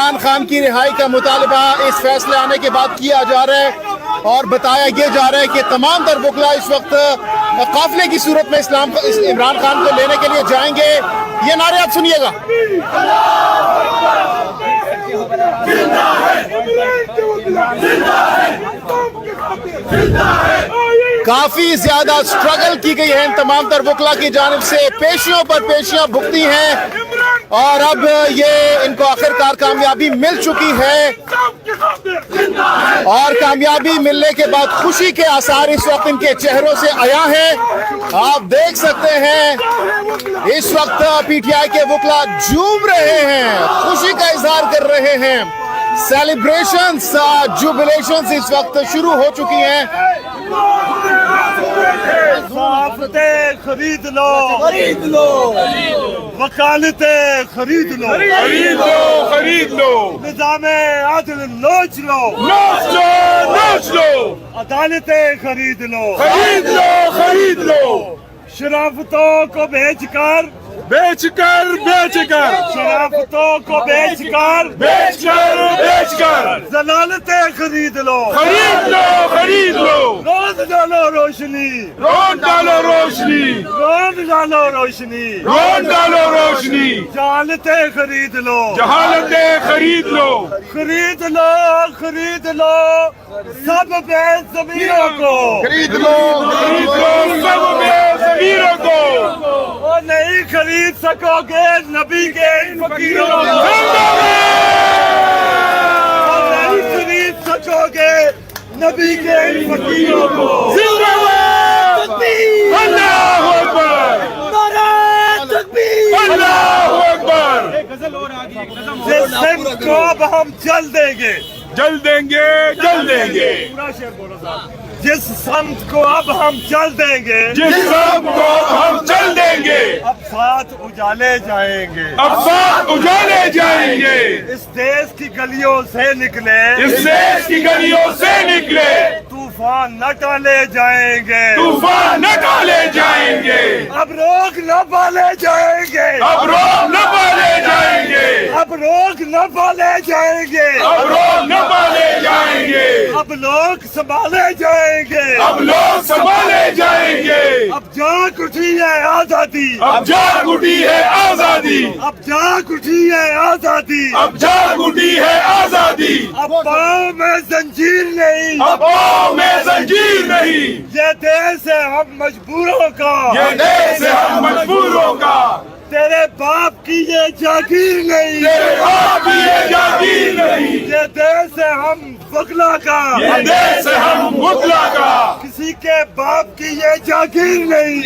عمران خان کی رہائی کا مطالبہ اس فیصلے آنے کے بعد کیا جا رہا ہے اور بتایا یہ جا رہا ہے کہ تمام تر وکلا اس وقت قافلے کی صورت میں عمران خان کو لینے کے لیے جائیں گے. یہ نعرے آپ سنیے گا. کافی زیادہ سٹرگل کی گئی ہے ان تمام تر وکلا کی جانب سے, پیشیوں پر پیشیاں بھگتی ہیں اور اب یہ ان کو آخرکار کامیابی مل چکی ہے اور کامیابی ملنے کے بعد خوشی کے آثار اس وقت ان کے چہروں سے عیاں ہیں. آپ دیکھ سکتے ہیں اس وقت پی ٹی آئی کے وکلا جھوم رہے ہیں, خوشی کا اظہار کر رہے ہیں. سیلیبریشنز جوبلیشنز اس وقت شروع ہو چکی ہیں. صحافتیں خرید لو, وکالتیں خرید لو, نظام عدل نوچ لو, عدالتیں خرید لو, شرافتوں کو بیچ کر شرافتوں کو بیچ کر ضلالتیں خرید لو, روز ڈالو روشنی, جہالتیں خرید لو, سب بے ضمیروں کو وہ نہیں خرید سکو گے نبی کے فقیروں کو, نہیں خرید سکو گے نبی کے فقیروں کو. اللہ اکبر, اللہ اکبر. جس سمت کو اب ہم جل دیں گے, پورا شعر بولو صاحب. جس سمت کو اب ہم چل دیں گے, اب ساتھ اجالے جائیں گے, اس دیش کی گلیوں سے نکلے, طوفان نہ ٹالے جائیں گے, اب روک نہ پالے جائیں گے, اب لوگ سنبھالے جائیں گے, اب جاگ اٹھی ہے آزادی, اب پاؤں میں زنجیر نہیں, یہ دیش ہے ہم مجبوروں کا, تیرے باپ کی یہ جاگیر نہیں, یہ دیش ہے ہم وکلا کا, کسی کے باپ کی یہ جاگیر نہیں,